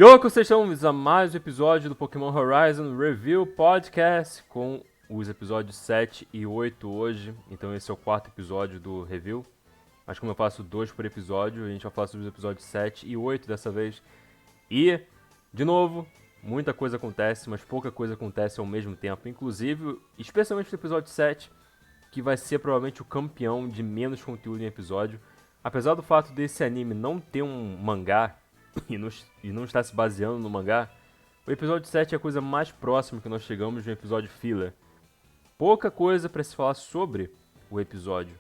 Yoko, vocês estão a mais um episódio do Pokémon Horizon Review Podcast com os episódios 7 e 8 hoje. Então esse é o quarto episódio do review. Mas como eu faço dois por episódio, a gente vai falar sobre os episódios 7 e 8 dessa vez. E, de novo, muita coisa acontece, mas pouca coisa acontece ao mesmo tempo. Inclusive, especialmente no episódio 7, que vai ser provavelmente o campeão de menos conteúdo em episódio. Apesar do fato desse anime não ter um mangá e não estar se baseando no mangá, o episódio 7 é a coisa mais próxima que nós chegamos de um episódio filler. Pouca coisa para se falar sobre o episódio.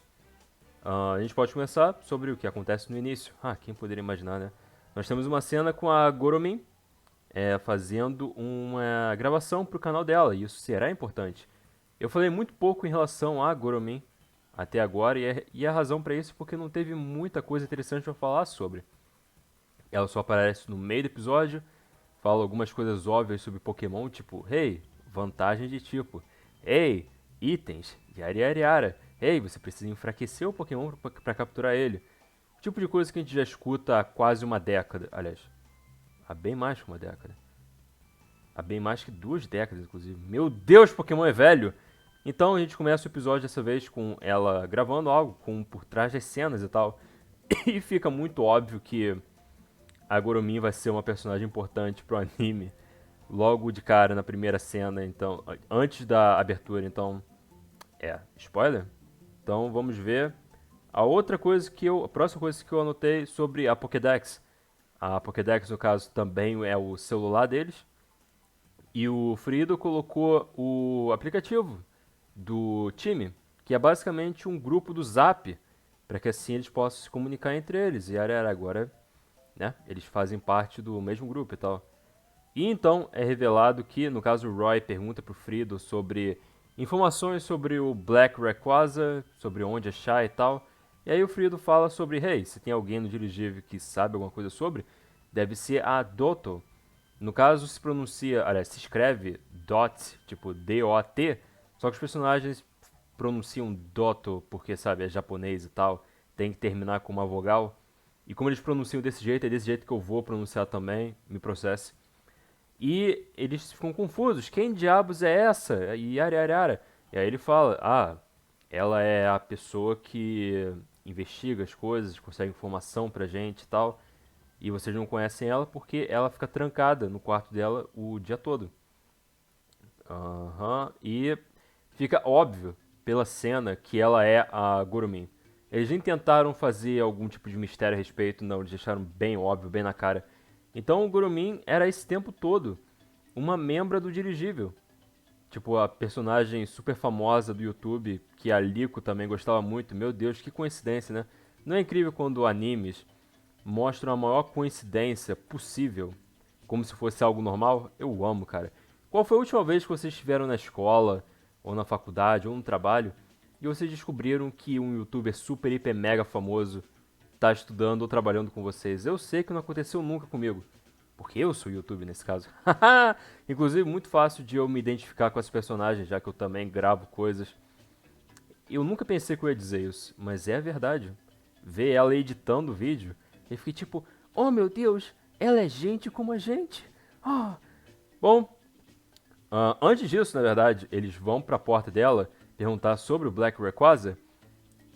A gente pode começar sobre o que acontece no início. Quem poderia imaginar, né? Nós temos uma cena com a Goromin fazendo uma gravação para o canal dela, e isso será importante. Eu falei muito pouco em relação a Goromin até agora, e a razão para isso é porque não teve muita coisa interessante para falar sobre. Ela só aparece no meio do episódio, fala algumas coisas óbvias sobre Pokémon, tipo, hey, vantagem de tipo, hey, itens, yara yara yara, hey, você precisa enfraquecer o Pokémon para capturar ele. Tipo de coisa que a gente já escuta há quase uma década, aliás, há bem mais que uma década. Há bem mais que 2 décadas, inclusive. Meu Deus, Pokémon é velho! Então a gente começa o episódio dessa vez com ela gravando algo, com por trás das cenas e tal. E fica muito óbvio que a Goromin vai ser uma personagem importante pro anime logo de cara na primeira cena, então, antes da abertura, então, spoiler? Então vamos ver a próxima coisa que eu anotei sobre a Pokédex. A Pokédex, no caso, também é o celular deles. E o Frido colocou o aplicativo do time, que é basicamente um grupo do Zap, para que assim eles possam se comunicar entre eles. E agora, né, eles fazem parte do mesmo grupo e tal. E então é revelado que, no caso, o Roy pergunta pro Frido sobre informações sobre o Black Rayquaza, sobre onde achar e tal. E aí o Frido fala sobre, hey, se tem alguém no dirigível que sabe alguma coisa sobre, deve ser a Doto. No caso, se pronuncia, aliás, se escreve Dot, tipo D-O-T, só que os personagens pronunciam Doto porque, sabe, é japonês e tal, tem que terminar com uma vogal. E como eles pronunciam desse jeito, é desse jeito que eu vou pronunciar também, me processe. E eles ficam confusos. Quem diabos é essa? E yara. E aí ele fala: ela é a pessoa que investiga as coisas, consegue informação pra gente e tal. E vocês não conhecem ela porque ela fica trancada no quarto dela o dia todo. E fica óbvio pela cena que ela é a Gurumin. Eles nem tentaram fazer algum tipo de mistério a respeito, não. Eles deixaram bem óbvio, bem na cara. Então o Gurumin era esse tempo todo uma membra do dirigível. Tipo, a personagem super famosa do YouTube, que a Liko também gostava muito. Meu Deus, que coincidência, né? Não é incrível quando animes mostram a maior coincidência possível, como se fosse algo normal? Eu amo, cara. Qual foi a última vez que vocês estiveram na escola, ou na faculdade, ou no trabalho, e vocês descobriram que um youtuber super, hiper, mega famoso tá estudando ou trabalhando com vocês? Eu sei que não aconteceu nunca comigo. Porque eu sou YouTube nesse caso. Inclusive, muito fácil de eu me identificar com esse personagem, já que eu também gravo coisas. Eu nunca pensei que eu ia dizer isso, mas é verdade. Ver ela editando o vídeo, eu fiquei tipo, oh meu Deus, ela é gente como a gente. Ah. Bom, antes disso, na verdade, eles vão pra porta dela perguntar sobre o Black Rayquaza.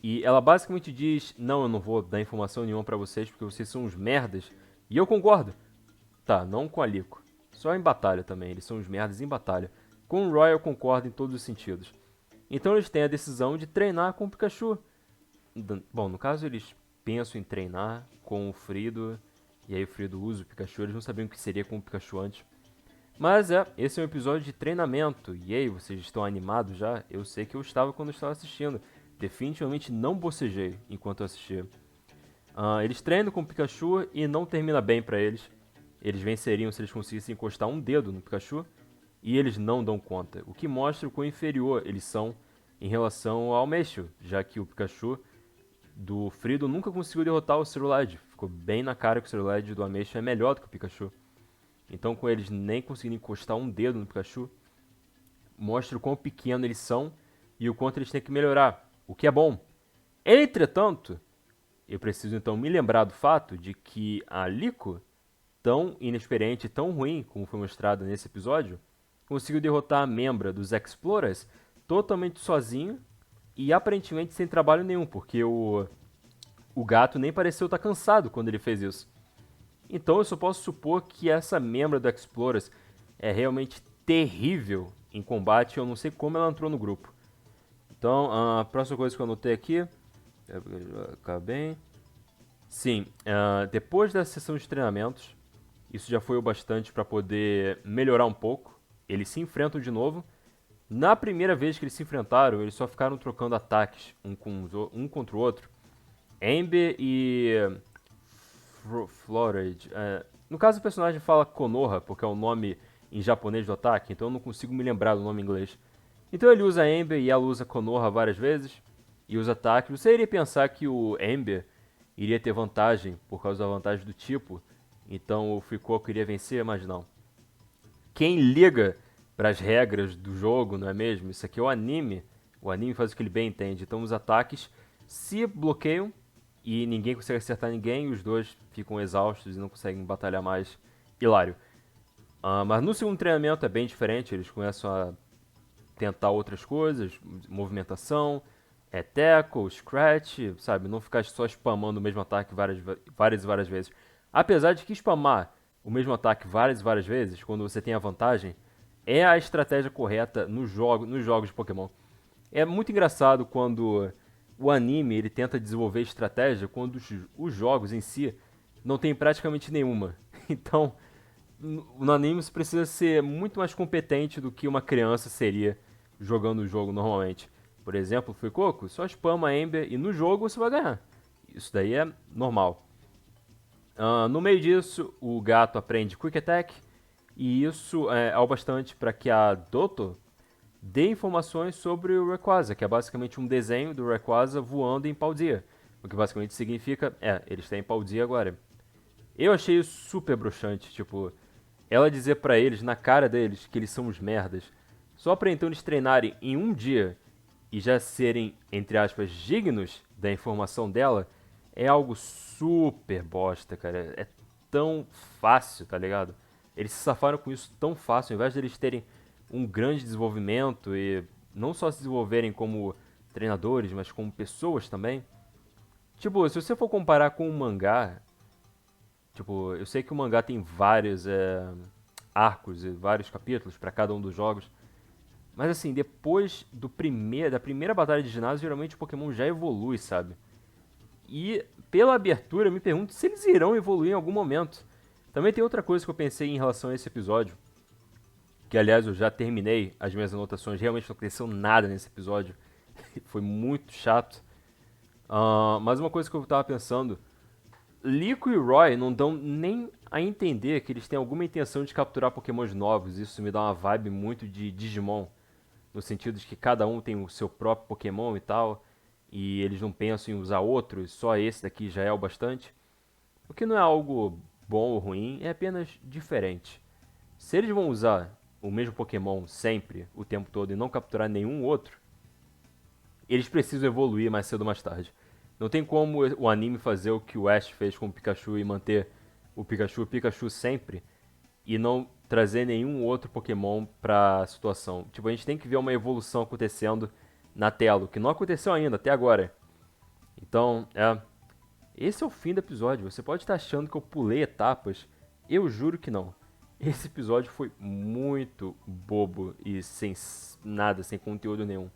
E ela basicamente diz, não, eu não vou dar informação nenhuma pra vocês porque vocês são uns merdas. E eu concordo. Tá, não com a Liko. Só em batalha também, eles são uns merdas em batalha. Com o Roy eu concordo em todos os sentidos. Então eles têm a decisão de treinar com o Pikachu. Bom, no caso eles pensam em treinar com o Frido, e aí o Frido usa o Pikachu, eles não sabiam o que seria com o Pikachu antes. Mas esse é um episódio de treinamento, e aí, vocês estão animados já? Eu sei que eu estava quando eu estava assistindo. Definitivamente não bocejei enquanto eu assistia. Eles treinam com o Pikachu e não termina bem pra eles. Eles venceriam se eles conseguissem encostar um dedo no Pikachu, e eles não dão conta, o que mostra o quão inferior eles são em relação ao Meshul, já que o Pikachu do Frido nunca conseguiu derrotar o Cerulide. Ficou bem na cara que o Cerulide do Ameixa é melhor do que o Pikachu. Então, com eles nem conseguindo encostar um dedo no Pikachu, mostra o quão pequeno eles são e o quanto eles têm que melhorar, o que é bom. Entretanto, eu preciso então me lembrar do fato de que a Liko tão inexperiente, tão ruim, como foi mostrado nesse episódio, conseguiu derrotar a membra dos Explorers totalmente sozinho e aparentemente sem trabalho nenhum, porque o gato nem pareceu estar cansado quando ele fez isso. Então eu só posso supor que essa membra do Explorers é realmente terrível em combate, eu não sei como ela entrou no grupo. Então, a próxima coisa que eu anotei aqui, bem. Sim, depois da sessão de treinamentos, isso já foi o bastante para poder melhorar um pouco. Eles se enfrentam de novo. Na primeira vez que eles se enfrentaram, eles só ficaram trocando ataques um contra o outro. Amber e Florid. No caso, o personagem fala Konoha, porque é o nome em japonês do ataque, então eu não consigo me lembrar do nome em inglês. Então ele usa Amber e ela usa Konoha várias vezes, e usa ataque. Você iria pensar que o Amber iria ter vantagem, por causa da vantagem do tipo, então o Fuecoco iria vencer, mas não. Quem liga para as regras do jogo, não é mesmo? Isso aqui é o anime faz o que ele bem entende, então os ataques se bloqueiam, e ninguém consegue acertar ninguém, e os dois ficam exaustos e não conseguem batalhar mais. Hilário. Mas no segundo treinamento é bem diferente, eles começam a tentar outras coisas, movimentação, tackle, scratch, sabe? Não ficar só spamando o mesmo ataque várias vezes. Apesar de que spamar o mesmo ataque várias e várias vezes, quando você tem a vantagem, é a estratégia correta nos jogos de Pokémon. É muito engraçado quando o anime ele tenta desenvolver estratégia quando os jogos em si não tem praticamente nenhuma. Então, no anime você precisa ser muito mais competente do que uma criança seria jogando o jogo normalmente. Por exemplo, Fuecoco, só spama Ember e no jogo você vai ganhar. Isso daí é normal. No meio disso, o gato aprende Quick Attack e isso é o bastante para que a Doto dê informações sobre o Rayquaza, que é basicamente um desenho do Rayquaza voando em Paldea. O que basicamente significa, eles têm Paldea agora. Eu achei isso super broxante, tipo, ela dizer pra eles, na cara deles, que eles são os merdas, só pra então eles treinarem em um dia e já serem, entre aspas, dignos da informação dela, é algo super bosta, cara. É tão fácil, tá ligado? Eles se safaram com isso tão fácil, ao invés de eles terem um grande desenvolvimento e não só se desenvolverem como treinadores, mas como pessoas também. Tipo, se você for comparar com um mangá, tipo, eu sei que o mangá tem vários arcos e vários capítulos pra cada um dos jogos, mas assim, depois da primeira batalha de ginásio, geralmente o Pokémon já evolui, sabe? E pela abertura, eu me pergunto se eles irão evoluir em algum momento. Também tem outra coisa que eu pensei em relação a esse episódio, que aliás eu já terminei as minhas anotações, realmente não aconteceu nada nesse episódio, foi muito chato. Mas uma coisa que eu tava pensando, Lico e Roy não dão nem a entender que eles têm alguma intenção de capturar Pokémons novos, isso me dá uma vibe muito de Digimon, no sentido de que cada um tem o seu próprio Pokémon e tal, e eles não pensam em usar outros, só esse daqui já é o bastante. O que não é algo bom ou ruim, é apenas diferente. Se eles vão usar o mesmo Pokémon sempre, o tempo todo, e não capturar nenhum outro, eles precisam evoluir mais cedo ou mais tarde. Não tem como o anime fazer o que o Ash fez com o Pikachu e manter o Pikachu sempre e não trazer nenhum outro Pokémon pra situação. Tipo, a gente tem que ver uma evolução acontecendo na tela, o que não aconteceu ainda, até agora. Então, esse é o fim do episódio. Você pode estar achando que eu pulei etapas. Eu juro que não. Esse episódio foi muito bobo e sem nada, sem conteúdo nenhum.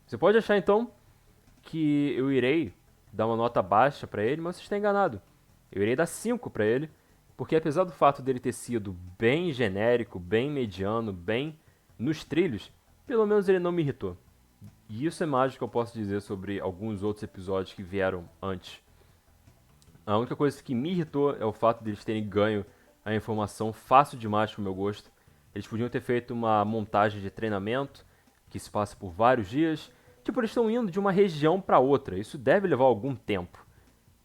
Você pode achar então que eu irei dar uma nota baixa pra ele, mas você está enganado. Eu irei dar 5 pra ele, porque apesar do fato dele ter sido bem genérico, bem mediano, bem nos trilhos, pelo menos ele não me irritou. E isso é mais do que eu posso dizer sobre alguns outros episódios que vieram antes. A única coisa que me irritou é o fato deles terem ganho a informação fácil demais pro meu gosto. Eles podiam ter feito uma montagem de treinamento que se passa por vários dias. Tipo, eles estão indo de uma região para outra. Isso deve levar algum tempo.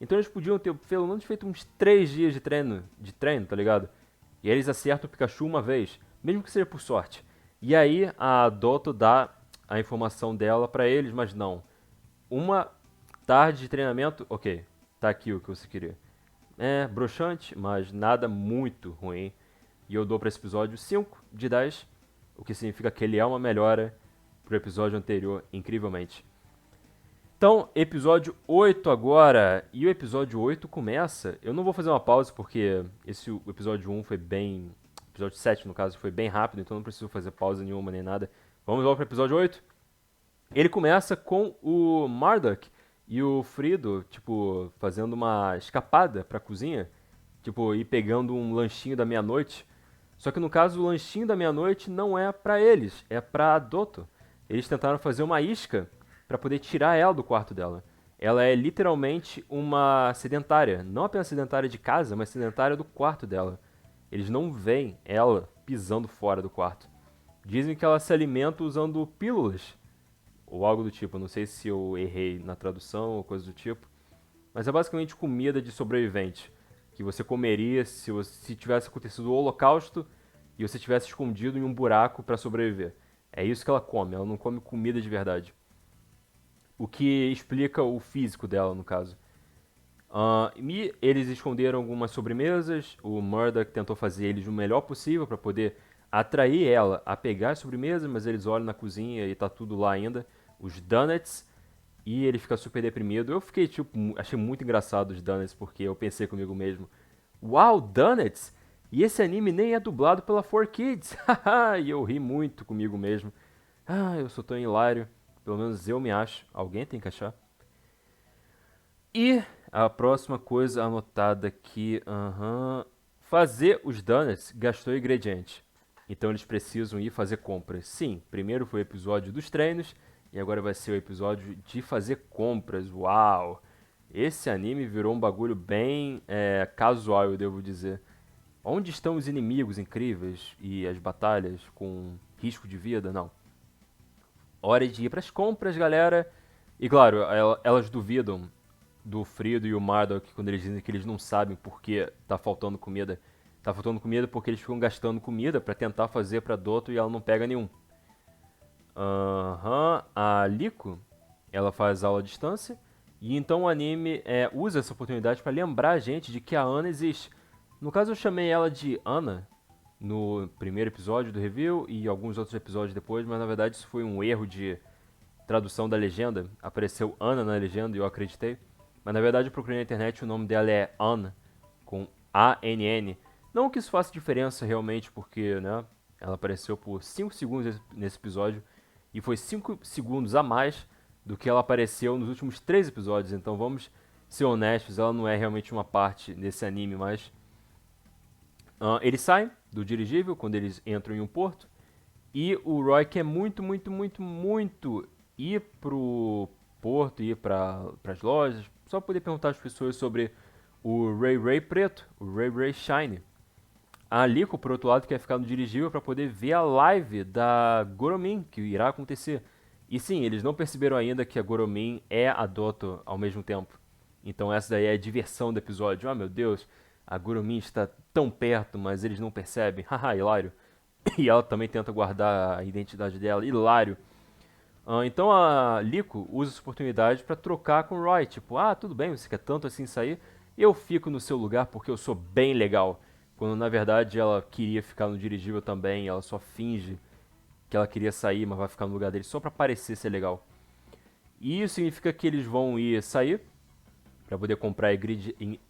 Então eles podiam ter pelo menos feito uns 3 dias de treino, tá ligado? E aí eles acertam o Pikachu uma vez, mesmo que seja por sorte. E aí a Doto dá a informação dela pra eles, mas não. Uma tarde de treinamento, ok, tá aqui o que você queria. broxante, mas nada muito ruim. E eu dou pra esse episódio 5 de 10, o que significa que ele é uma melhora pro episódio anterior, incrivelmente. Então, episódio 8 agora. E o episódio 8 começa. Eu não vou fazer uma pausa porque o episódio 1 foi bem. Episódio 7, no caso, foi bem rápido, então não preciso fazer pausa nenhuma nem nada. Vamos logo pro episódio 8. Ele começa com o Marduk e o Frido, tipo, fazendo uma escapada pra cozinha. Tipo, ir pegando um lanchinho da meia-noite. Só que no caso, o lanchinho da meia-noite não é pra eles, é pra Doto. Eles tentaram fazer uma isca pra poder tirar ela do quarto dela. Ela é literalmente uma sedentária. Não apenas sedentária de casa, mas sedentária do quarto dela. Eles não veem ela pisando fora do quarto. Dizem que ela se alimenta usando pílulas ou algo do tipo. Não sei se eu errei na tradução ou coisa do tipo. Mas é basicamente comida de sobrevivente. Que você comeria se tivesse acontecido o holocausto e você tivesse escondido em um buraco para sobreviver. É isso que ela come, ela não come comida de verdade. O que explica o físico dela, no caso. E eles esconderam algumas sobremesas. O Murdoch tentou fazer eles o melhor possível para poder atrair ela a pegar as sobremesas, mas eles olham na cozinha e tá tudo lá ainda. Os donuts. E ele fica super deprimido. Eu fiquei, tipo, achei muito engraçado os donuts, porque eu pensei comigo mesmo: Uau, donuts! E esse anime nem é dublado pela 4Kids! Haha! E eu ri muito comigo mesmo. Ah, eu sou tão hilário. Pelo menos eu me acho. Alguém tem que achar. E a próxima coisa anotada aqui, fazer os donuts gastou ingrediente. Então eles precisam ir fazer compras. Sim, primeiro foi o episódio dos treinos e agora vai ser o episódio de fazer compras. Uau! Esse anime virou um bagulho bem casual, eu devo dizer. Onde estão os inimigos incríveis e as batalhas com risco de vida? Não. Hora de ir para as compras, galera. E claro, elas duvidam do Frido e o Marduk quando eles dizem que eles não sabem por que tá faltando comida. Tá faltando comida porque eles ficam gastando comida pra tentar fazer pra Doto e ela não pega nenhum. A Liko, ela faz aula à distância e então o anime usa essa oportunidade pra lembrar a gente de que a Ana existe. No caso eu chamei ela de Ana no primeiro episódio do review e alguns outros episódios depois, mas na verdade isso foi um erro de tradução da legenda. Apareceu Ana na legenda e eu acreditei. Mas na verdade eu procurei na internet, o nome dela é Anna, com A-N-N. Não que isso faça diferença realmente, porque né, ela apareceu por 5 segundos nesse episódio, e foi 5 segundos a mais do que ela apareceu nos últimos 3 episódios, então vamos ser honestos, ela não é realmente uma parte desse anime, mas... eles saem do dirigível quando eles entram em um porto, e o Roy quer muito, muito, muito, muito ir pro porto, ir para as lojas, só poder perguntar às pessoas sobre o Ray Ray preto, o Ray Ray Shine. A Liko, por outro lado, quer ficar no dirigível para poder ver a live da Goromin, que irá acontecer. E sim, eles não perceberam ainda que a Goromin é a Doto ao mesmo tempo. Então essa daí é a diversão do episódio. Ah, meu Deus, a Goromin está tão perto, mas eles não percebem. Haha, hilário. E ela também tenta guardar a identidade dela. Hilário. Então a Liko usa essa oportunidade para trocar com o Roy. Tipo, tudo bem, você quer tanto assim sair? Eu fico no seu lugar porque eu sou bem legal. Quando na verdade ela queria ficar no dirigível também, ela só finge que ela queria sair, mas vai ficar no lugar dele só para parecer ser legal. E isso significa que eles vão ir sair para poder comprar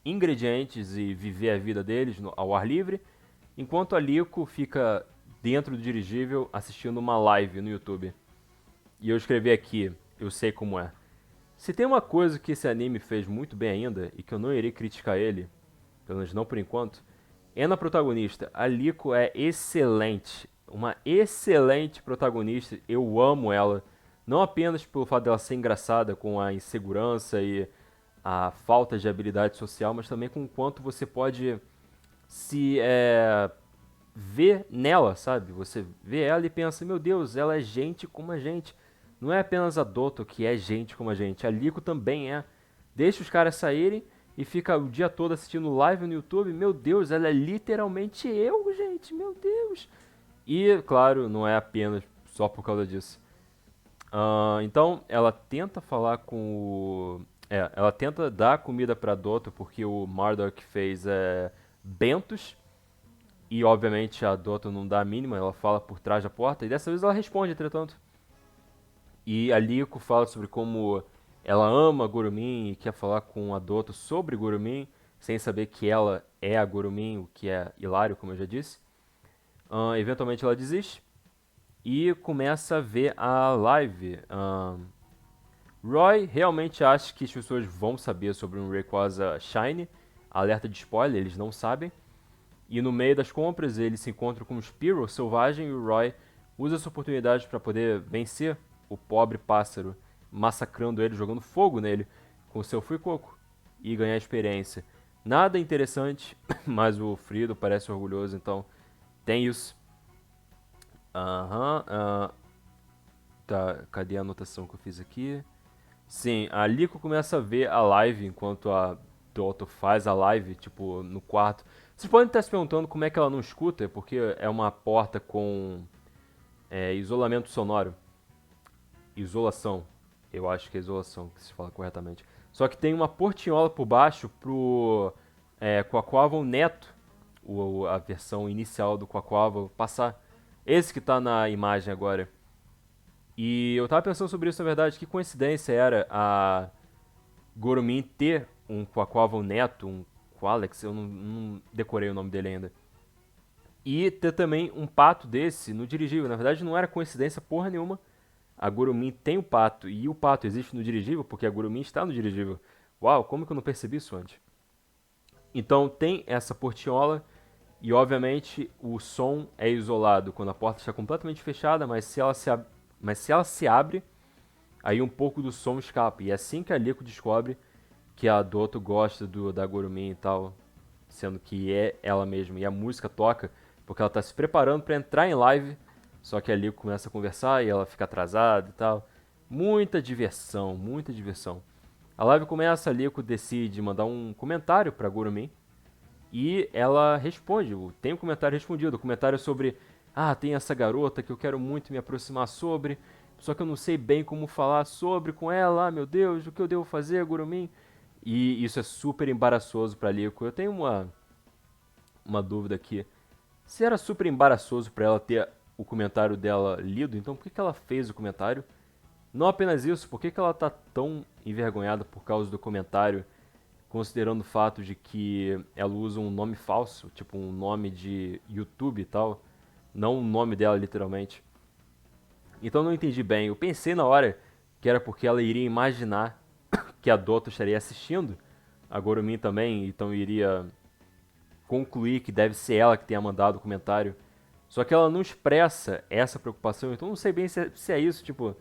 ingredientes e viver a vida deles ao ar livre, enquanto a Liko fica dentro do dirigível assistindo uma live no YouTube. E eu escrevi aqui, eu sei como é. Se tem uma coisa que esse anime fez muito bem ainda, e que eu não irei criticar ele, pelo menos não por enquanto, é na protagonista. A Liko é excelente. Uma excelente protagonista. Eu amo ela. Não apenas pelo fato dela ser engraçada com a insegurança e a falta de habilidade social, mas também com o quanto você pode se ver nela, sabe? Você vê ela e pensa, meu Deus, ela é gente como a gente. Não é apenas a Doto que é gente como a gente, a Liko também é. Deixa os caras saírem e fica o dia todo assistindo live no YouTube. Meu Deus, ela é literalmente eu, gente, meu Deus. E, claro, não é apenas só por causa disso. Então, ela tenta falar com Ela tenta dar comida pra Dotto porque o Marduk fez bentos. E obviamente a Dotto não dá a mínima, ela fala por trás da porta. E dessa vez ela responde, entretanto. E a Liko fala sobre como ela ama Gurumin e quer falar com a Dotto sobre Gurumin, sem saber que ela é a Gurumin, o que é hilário, como eu já disse. Eventualmente ela desiste e começa a ver a live. Roy realmente acha que as pessoas vão saber sobre um Rayquaza Shine. Alerta de spoiler, eles não sabem. E no meio das compras ele se encontra com um Spearow selvagem e o Roy usa essa oportunidade para poder vencer o pobre pássaro, massacrando ele, jogando fogo nele com seu Fuecoco e ganhar experiência. Nada interessante, mas o Frido parece orgulhoso, então tem isso. Tá, cadê a anotação que eu fiz aqui? Sim, a Liko começa a ver a live enquanto a Dotto faz a live, tipo, no quarto. Vocês podem estar se perguntando como é que ela não escuta, é porque é uma porta com isolamento sonoro. Isolação. Eu acho que é isolação que se fala corretamente. Só que tem uma portinhola por baixo pro Quaquaval Neto, a versão inicial do Quaquaval, passar. Esse que tá na imagem agora. E eu tava pensando sobre isso, na verdade, que coincidência era a Gurumin ter um Quaquaval Neto, um Qualex, eu não decorei o nome dele ainda. E ter também um pato desse no dirigível. Na verdade, não era coincidência porra nenhuma. A Gurumin tem o pato e o pato existe no dirigível porque a Gurumin está no dirigível. Uau, como que eu não percebi isso antes? Então tem essa portinhola e obviamente o som é isolado quando a porta está completamente fechada, mas se ela se abre, aí um pouco do som escapa. E é assim que a Liko descobre que a Dotto gosta da Gurumin e tal, sendo que é ela mesma. E a música toca porque ela está se preparando para entrar em live, só que a Liko começa a conversar e ela fica atrasada e tal. Muita diversão, muita diversão. A live começa, a Liko decide mandar um comentário para Gurumin e ela responde, tem um comentário respondido, o comentário é sobre tem essa garota que eu quero muito me aproximar sobre, só que eu não sei bem como falar sobre com ela, meu Deus, o que eu devo fazer, Gurumin? E isso é super embaraçoso pra Liko. Eu tenho uma dúvida aqui. Se era super embaraçoso pra ela ter o comentário dela lido, então por que ela fez o comentário? Não apenas isso, por que ela tá tão envergonhada por causa do comentário, considerando o fato de que ela usa um nome falso, tipo um nome de YouTube e tal, não o nome dela literalmente. Então não entendi bem. Eu pensei na hora que era porque ela iria imaginar que a Dotto estaria assistindo a Gurumin também, então iria concluir que deve ser ela que tenha mandado o comentário. Só que ela não expressa essa preocupação, então não sei bem se é isso, tipo.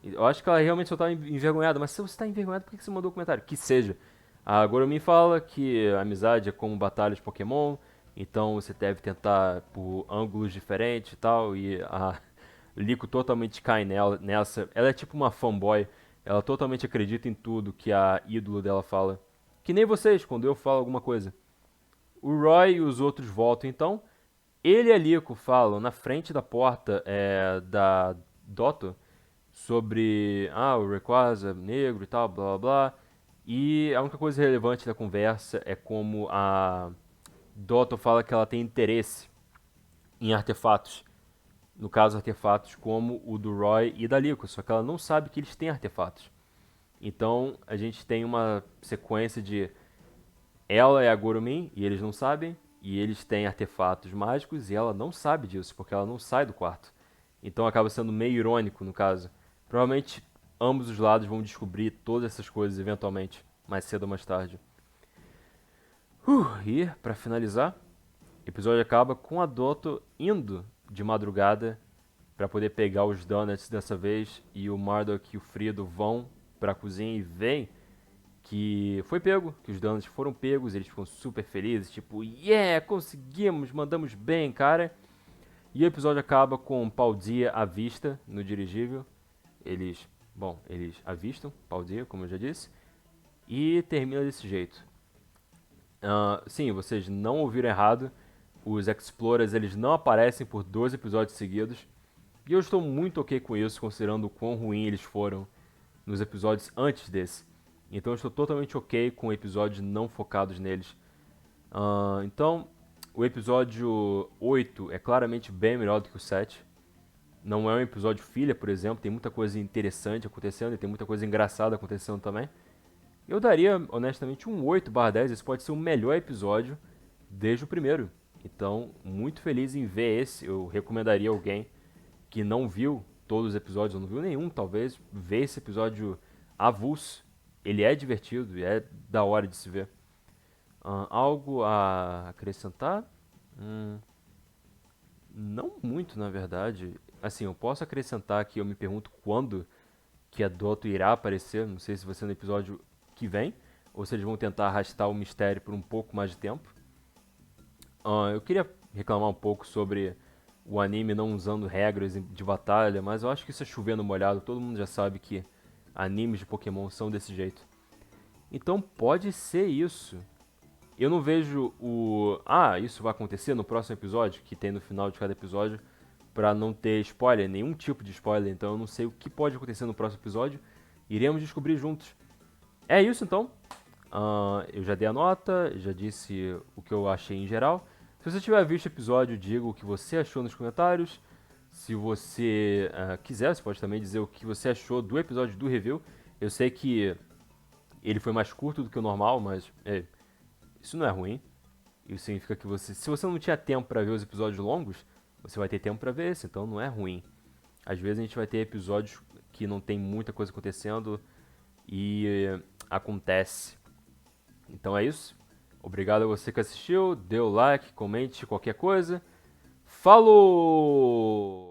Eu acho que ela realmente só tá envergonhada, mas se você tá envergonhado, por que você mandou o comentário? Que seja. A Gurumin fala que a amizade é como batalha de Pokémon, então você deve tentar por ângulos diferentes e tal, e a Liko totalmente cai nessa. Ela é tipo uma fanboy, ela totalmente acredita em tudo que a ídolo dela fala. Que nem vocês, quando eu falo alguma coisa. O Roy e os outros voltam então. Ele e a Liko falam na frente da porta da Dotto sobre o Rayquaza negro e tal, blá blá blá. E a única coisa relevante da conversa é como a Dotto fala que ela tem interesse em artefatos. No caso, artefatos como o do Roy e da Liko, só que ela não sabe que eles têm artefatos. Então a gente tem uma sequência de ela é a Gurumin e eles não sabem, e eles têm artefatos mágicos e ela não sabe disso, porque ela não sai do quarto. Então acaba sendo meio irônico no caso. Provavelmente ambos os lados vão descobrir todas essas coisas eventualmente, mais cedo ou mais tarde. E, pra finalizar, o episódio acaba com a Dotto indo de madrugada para poder pegar os donuts dessa vez, e o Marduk e o Frido vão pra cozinha e veem que foi pego, que os donuts foram pegos, eles ficam super felizes, tipo, yeah, conseguimos, mandamos bem, cara. E o episódio acaba com Paldia à vista no dirigível. Eles avistam Paldia, como eu já disse, e termina desse jeito. Sim, vocês não ouviram errado. Os Explorers eles não aparecem por 2 episódios seguidos. E eu estou muito ok com isso, considerando o quão ruim eles foram nos episódios antes desse. Então eu estou totalmente ok com episódios não focados neles. Então, o episódio 8 é claramente bem melhor do que o 7. Não é um episódio filha, por exemplo, tem muita coisa interessante acontecendo e tem muita coisa engraçada acontecendo também. Eu daria, honestamente, um 8/10. Esse pode ser o melhor episódio desde o primeiro. Então, muito feliz em ver esse. Eu recomendaria alguém que não viu todos os episódios, ou não viu nenhum, talvez, ver esse episódio avulso. Ele é divertido e é da hora de se ver. Algo a acrescentar? Não muito, na verdade. Assim, eu posso acrescentar que eu me pergunto quando que a Dotto irá aparecer. Não sei se vai ser no episódio que vem, ou se eles vão tentar arrastar o mistério por um pouco mais de tempo. Eu queria reclamar um pouco sobre o anime não usando regras de batalha, mas eu acho que isso é chover no molhado. Todo mundo já sabe que animes de Pokémon são desse jeito. Então pode ser isso. Eu não vejo o. Ah, isso vai acontecer no próximo episódio, que tem no final de cada episódio, pra não ter spoiler, nenhum tipo de spoiler. Então eu não sei o que pode acontecer no próximo episódio. Iremos descobrir juntos. É isso então. Eu já dei a nota, já disse o que eu achei em geral. Se você tiver visto o episódio, diga o que você achou nos comentários. Se você quiser, você pode também dizer o que você achou do episódio do review. Eu sei que ele foi mais curto do que o normal, mas isso não é ruim. Isso significa que se você não tinha tempo para ver os episódios longos, você vai ter tempo para ver esse, então não é ruim. Às vezes a gente vai ter episódios que não tem muita coisa acontecendo e acontece. Então é isso. Obrigado a você que assistiu, dê o like, comente qualquer coisa. Falou!